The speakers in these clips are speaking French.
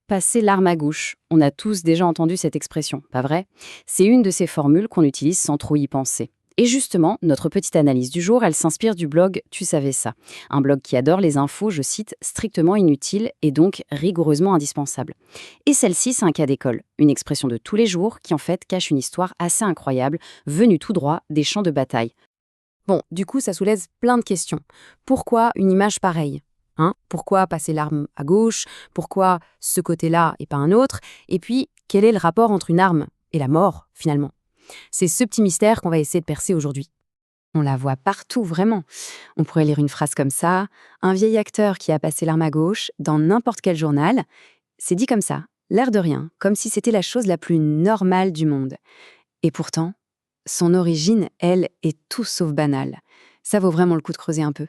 Passer l'arme à gauche. On a tous déjà entendu cette expression, pas vrai? C'est une de ces formules qu'on utilise sans trop y penser. Et justement, notre petite analyse du jour, elle s'inspire du blog Tu savais ça. Un blog qui adore les infos, je cite, strictement inutiles et donc rigoureusement indispensables. Et celle-ci, c'est un cas d'école, une expression de tous les jours qui en fait cache une histoire assez incroyable, venue tout droit des champs de bataille. Bon, du coup, ça soulève plein de questions. Pourquoi une image pareille? Pourquoi passer l'arme à gauche? Pourquoi ce côté-là et pas un autre? Et puis, quel est le rapport entre une arme et la mort, finalement? C'est ce petit mystère qu'on va essayer de percer aujourd'hui. On la voit partout, vraiment. On pourrait lire une phrase comme ça. Un vieil acteur qui a passé l'arme à gauche dans n'importe quel journal, c'est dit comme ça, l'air de rien, comme si c'était la chose la plus normale du monde. Et pourtant, son origine, elle, est tout sauf banale. Ça vaut vraiment le coup de creuser un peu.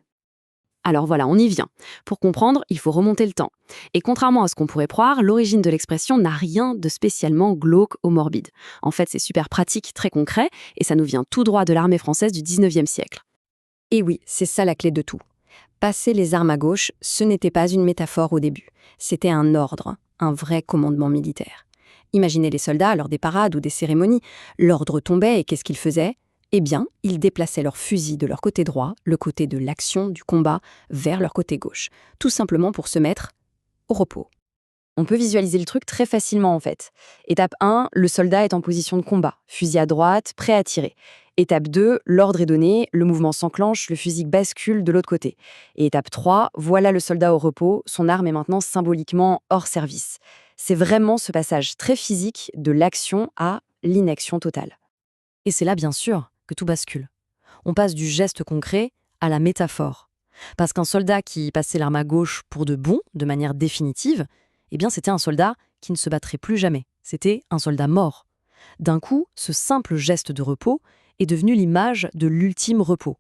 Alors voilà, on y vient. Pour comprendre, il faut remonter le temps. Et contrairement à ce qu'on pourrait croire, l'origine de l'expression n'a rien de spécialement glauque ou morbide. En fait, c'est super pratique, très concret, et ça nous vient tout droit de l'armée française du 19e siècle. Et oui, c'est ça la clé de tout. Passer les armes à gauche, ce n'était pas une métaphore au début. C'était un ordre, un vrai commandement militaire. Imaginez les soldats lors des parades ou des cérémonies. L'ordre tombait et qu'est-ce qu'ils faisaient? Eh bien, ils déplaçaient leur fusil de leur côté droit, le côté de l'action, du combat, vers leur côté gauche, tout simplement pour se mettre au repos. On peut visualiser le truc très facilement en fait. Étape 1, le soldat est en position de combat, fusil à droite, prêt à tirer. Étape 2, l'ordre est donné, le mouvement s'enclenche, le fusil bascule de l'autre côté. Et étape 3, voilà le soldat au repos, son arme est maintenant symboliquement hors service. C'est vraiment ce passage très physique de l'action à l'inaction totale. Et c'est là, bien sûr, que tout bascule. On passe du geste concret à la métaphore. Parce qu'un soldat qui passait l'arme à gauche pour de bon, de manière définitive, eh bien c'était un soldat qui ne se battrait plus jamais. C'était un soldat mort. D'un coup, ce simple geste de repos est devenu l'image de l'ultime repos.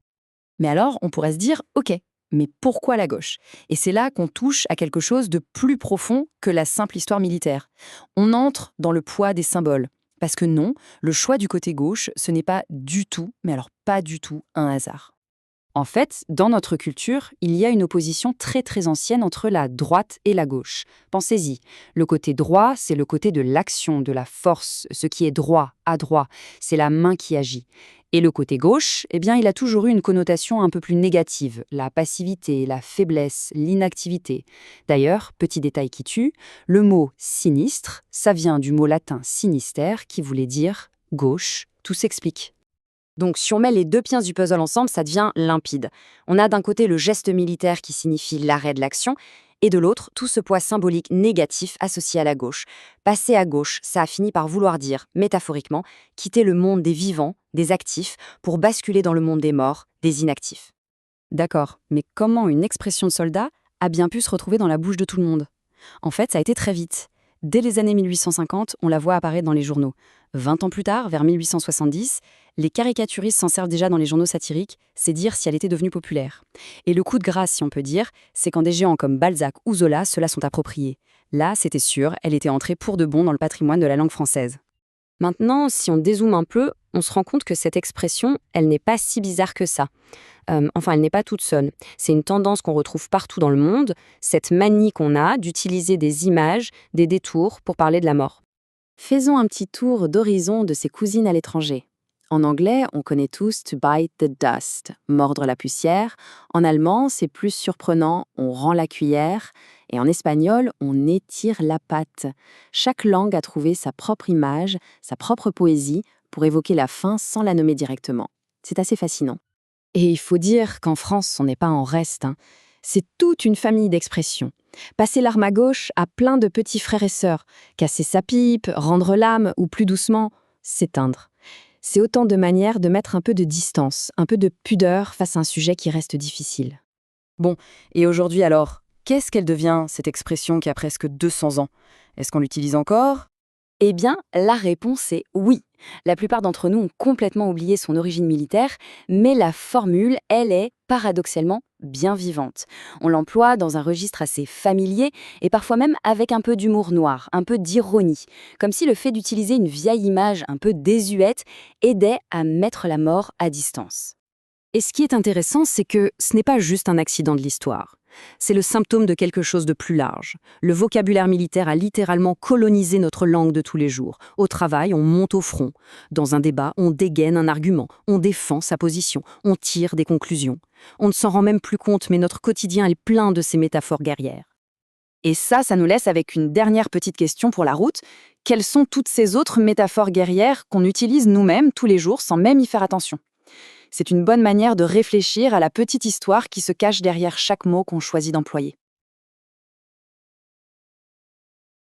Mais alors, on pourrait se dire, ok, mais pourquoi la gauche? Et c'est là qu'on touche à quelque chose de plus profond que la simple histoire militaire. On entre dans le poids des symboles. Parce que non, le choix du côté gauche, ce n'est pas du tout, mais alors pas du tout, un hasard. En fait, dans notre culture, il y a une opposition très très ancienne entre la droite et la gauche. Pensez-y, le côté droit, c'est le côté de l'action, de la force, ce qui est droit, adroit, c'est la main qui agit. Et le côté gauche, eh bien, il a toujours eu une connotation un peu plus négative, la passivité, la faiblesse, l'inactivité. D'ailleurs, petit détail qui tue, le mot sinistre, ça vient du mot latin sinister qui voulait dire gauche, tout s'explique. Donc si on met les deux pièces du puzzle ensemble, ça devient limpide. On a d'un côté le geste militaire qui signifie l'arrêt de l'action, et de l'autre, tout ce poids symbolique négatif associé à la gauche. Passer à gauche, ça a fini par vouloir dire, métaphoriquement, quitter le monde des vivants, des actifs, pour basculer dans le monde des morts, des inactifs. D'accord, mais comment une expression de soldat a bien pu se retrouver dans la bouche de tout le monde? En fait, ça a été très vite. Dès les années 1850, on la voit apparaître dans les journaux. 20 ans plus tard, vers 1870, les caricaturistes s'en servent déjà dans les journaux satiriques, c'est dire si elle était devenue populaire. Et le coup de grâce, si on peut dire, c'est quand des géants comme Balzac ou Zola se la sont appropriés. Là, c'était sûr, elle était entrée pour de bon dans le patrimoine de la langue française. Maintenant, si on dézoome un peu, on se rend compte que cette expression, elle n'est pas si bizarre que ça. Elle n'est pas toute seule. C'est une tendance qu'on retrouve partout dans le monde, cette manie qu'on a d'utiliser des images, des détours pour parler de la mort. Faisons un petit tour d'horizon de ses cousines à l'étranger. En anglais, on connaît tous to bite the dust, mordre la poussière. En allemand, c'est plus surprenant, on rend la cuillère. Et en espagnol, on étire la patte. Chaque langue a trouvé sa propre image, sa propre poésie pour évoquer la fin sans la nommer directement. C'est assez fascinant. Et il faut dire qu'en France, on n'est pas en reste. C'est toute une famille d'expressions. Passer l'arme à gauche a plein de petits frères et sœurs. Casser sa pipe, rendre l'âme ou plus doucement, s'éteindre. C'est autant de manières de mettre un peu de distance, un peu de pudeur face à un sujet qui reste difficile. Bon, et aujourd'hui alors, qu'est-ce qu'elle devient, cette expression qui a presque 200 ans? Est-ce qu'on l'utilise encore? Eh bien, la réponse est oui. La plupart d'entre nous ont complètement oublié son origine militaire, mais la formule, elle est paradoxalement bien vivante. On l'emploie dans un registre assez familier et parfois même avec un peu d'humour noir, un peu d'ironie, comme si le fait d'utiliser une vieille image un peu désuète aidait à mettre la mort à distance. Et ce qui est intéressant, c'est que ce n'est pas juste un accident de l'histoire. C'est le symptôme de quelque chose de plus large. Le vocabulaire militaire a littéralement colonisé notre langue de tous les jours. Au travail, on monte au front. Dans un débat, on dégaine un argument, on défend sa position, on tire des conclusions. On ne s'en rend même plus compte, mais notre quotidien est plein de ces métaphores guerrières. Et ça nous laisse avec une dernière petite question pour la route. Quelles sont toutes ces autres métaphores guerrières qu'on utilise nous-mêmes tous les jours sans même y faire attention? C'est une bonne manière de réfléchir à la petite histoire qui se cache derrière chaque mot qu'on choisit d'employer.